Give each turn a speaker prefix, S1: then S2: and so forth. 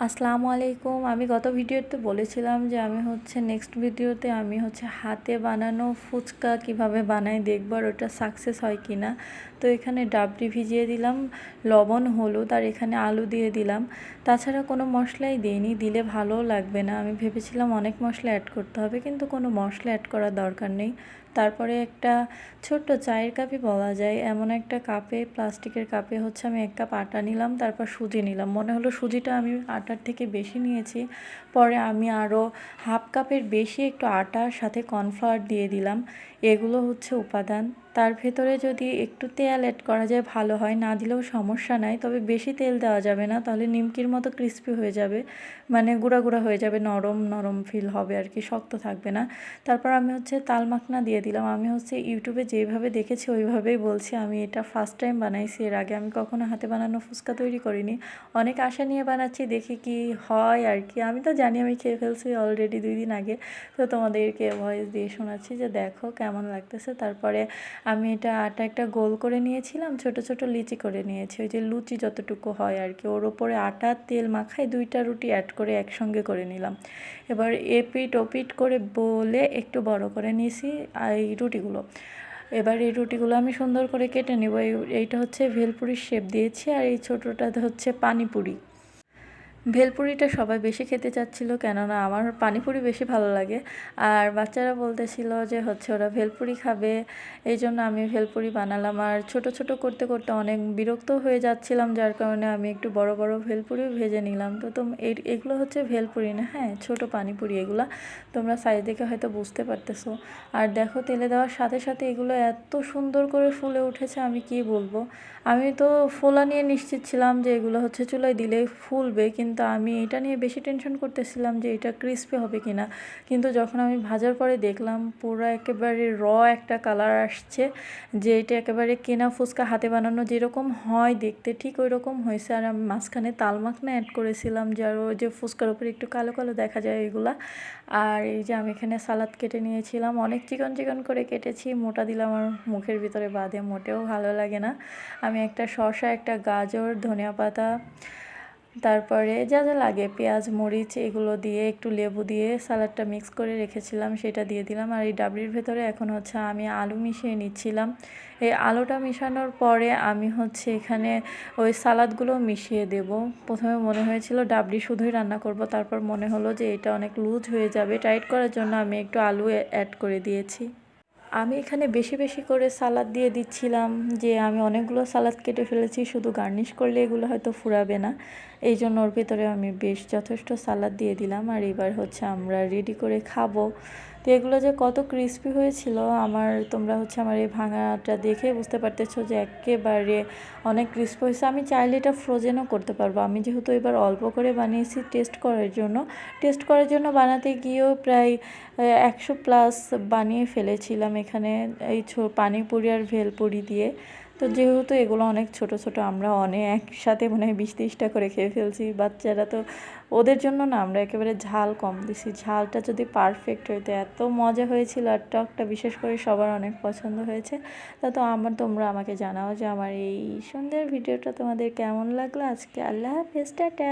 S1: আসসালামু আলাইকুম। আমি গত ভিডিওতে বলেছিলাম যে আমি নেক্সট ভিডিওতে আমি হাতে বানানো ফুচকা কিভাবে বানাই দেখব আর ওটা সাকসেস হয় কিনা। তো এখানে ডাবরি ভিজিয়ে দিলাম, লবণ, হলুদ আর এখানে আলু দিয়ে দিলাম। তাছাড়া কোনো মশলাই দিইনি, দিলে ভালোও লাগবে না। আমি ভেবেছিলাম অনেক মশলা অ্যাড করতে হবে, কিন্তু কোনো মশলা অ্যাড করার দরকার নেই। তারপরে একটা ছোট্ট চায়ের কাপই বলা যায় এমন একটা কাপে, প্লাস্টিকের কাপে আমি 1 কাপ আটা নিলাম, তারপর সুজি নিলাম। মনে হলো সুজিটা আমি আটার থেকে বেশি নিয়েছি। পরে আমি আরও হাফ কাপের বেশি একটু আটার সাথে কর্নফ্লাওয়ার দিয়ে দিলাম। এগুলো উপাদান। তার ভেতরে যদি একটু তেল অ্যাড করা যায় ভালো হয়, না দিলেও সমস্যা নাই। তবে বেশি তেল দেওয়া যাবে না, তাহলে নিমকির মতো ক্রিস্পি হয়ে যাবে, মানে গুঁড়া গুঁড়া হয়ে যাবে, নরম নরম ফিল হবে আর কি, শক্ত থাকবে না। তারপর আমি তাল মাখনা দিয়ে দিলাম। আমি ইউটিউবে যেভাবে দেখেছি ওইভাবেই বলছি। আমি এটা ফার্স্ট টাইম বানাইছি, এর আগে আমি কখনো হাতে বানানো ফুচকা তৈরি করিনি। অনেক আশা নিয়ে বানাচ্ছি, দেখি কি হয় আর কি। আমি তো জানি আমি খেয়ে ফেলছি অলরেডি 2 দিন আগে, তো তোমাদেরকে ভয়েস দিয়ে শোনাচ্ছি যে দেখো কেমন লাগতেছে। তারপরে আমি আটা একটা গোল করে নিয়েছিলাম, ছোট ছোট লিচি করে নিয়েছি, ওই যে লুচি যতটুকু হয় আর কি। ওর ওপরে আটা তেল মাখাই 2টা রুটি অ্যাড করে একসঙ্গে করে নিলাম। এবার এপিট ওপিট করে বলে একটু বড় করে নিয়েছি এই রুটিগুলো। এবার এই রুটিগুলো আমি সুন্দর করে কেটে নেব। এইটা ভেলপুরির শেপ দিয়েছি, আর এই ছোটোটা পানিপুরি। ভেলপুরিটা সবাই বেশি খেতে চাচ্ছিল, কেননা আমার পানিপুরি বেশি ভালো লাগে। আর বাচ্চারা বলতেছিল যে ওরা ভেলপুরি খাবে, এই জন্য আমি ভেলপুরি বানালাম। আর ছোট ছোট করতে করতে অনেক বিরক্ত হয়ে যাচ্ছিলাম, যার কারণে আমি একটু বড় বড় ভেলপুরিও ভেজে নিলাম। তো এগুলো ভেলপুরি না, হ্যাঁ ছোট পানিপুরি এগুলা। তোমরা সাইজ দেখে হয়তো বুঝতে পারতেছো। আর দেখো তেলে দেওয়ার সাথে সাথে এগুলো এত সুন্দর করে ফুলে উঠেছে, আমি কি বলবো। আমি তো ফোলা নিয়ে নিশ্চিত ছিলাম যে এগুলো চুলায় দিলে ফুলবে, কিন্তু আমি এটা নিয়ে বেশি টেনশন করতেছিলাম যে এটা ক্রিস্পি হবে কিনা। কিন্তু যখন আমি ভাজার পরে দেখলাম পুরো একেবারে একটা কালার আসছে, যে এটা একেবারে কেনা ফুচকা হাতে বানানো যেরকম হয় দেখতে ঠিক ওই রকম হয়েছে। আর আমি মাঝখানে তাল মাখনা অ্যাড করেছিলাম, যার ওই যে ফুচকার উপরে একটু কালো কালো দেখা যায় এগুলা। আর এই যে আমি এখানে সালাদ কেটে নিয়েছিলাম, অনেক চিকন চিকন করে কেটেছি, মোটা দিলে আমার মুখের ভিতরে বাঁধে, মোটেও ভালো লাগে না। আমি একটা শসা, একটা গাজর, ধনিয়া পাতা, তারপরে যা যা লাগে পেঁয়াজ, মরিচ, এগুলো দিয়ে একটু লেবু দিয়ে সালাডটা মিক্স করে রেখেছিলাম, সেটা দিয়ে দিলাম। আর এই ডাবলির ভেতরে এখন আমি আলু মিশিয়ে নিচ্ছিলাম। এই আলুটা মিশানোর পরে আমি এখানে ওই সালাদগুলো মিশিয়ে দেব। প্রথমে মনে হয়েছিল ডাবলি শুধুই রান্না করব, তারপর মনে হলো যে এটা অনেক লুজ হয়ে যাবে, টাইট করার জন্য আমি একটু আলু অ্যাড করে দিয়েছি। আমি এখানে বেশি বেশি করে সালাদ দিয়ে দিচ্ছিলাম, যে আমি অনেকগুলো সালাদ কেটে ফেলেছি, শুধু গার্নিশ করলে এগুলো হয়তো ফুরাবে না, এই জন্য ওর ভিতরে আমি বেশ যথেষ্ট সালাদ দিয়ে দিলাম। আর এবার আমরা রেডি করে খাবো। তো এগুলো যে কত ক্রিস্পি হয়েছিল আমার, তোমরা আমার এই ভাঙাটা দেখে বুঝতে পারতেছো যে একেবারে অনেক ক্রিস্পি হয়েছে। আমি চাইলে এটা ফ্রোজেনও করতে পারবো। আমি যেহেতু এবার অল্প করে বানিয়েছি টেস্ট করার জন্য বানাতে গিয়েও প্রায় 100+ বানিয়ে ফেলেছিলাম এখানে এই পানিপুরি আর ভেলপুরি দিয়ে। তো যেহেতু এগুলো অনেক ছোট ছোট, আমরা অনেক একসাথে মনে হয় 20-30টা করে খেয়ে ফেলছি। বাচ্চারা তো, ওদের জন্য না আমরা একেবারে ঝাল কম দিছি। ঝালটা যদি পারফেক্ট হইতো এত মজা হয়েছিল, আর টকটা বিশেষ করে সবার অনেক পছন্দ হয়েছে। তোমরা আমাকে জানাও যে আমার এই সুন্দর ভিডিওটা তোমাদের কেমন লাগলো আজকে। আল্লাহ হাফেজ, টাটা।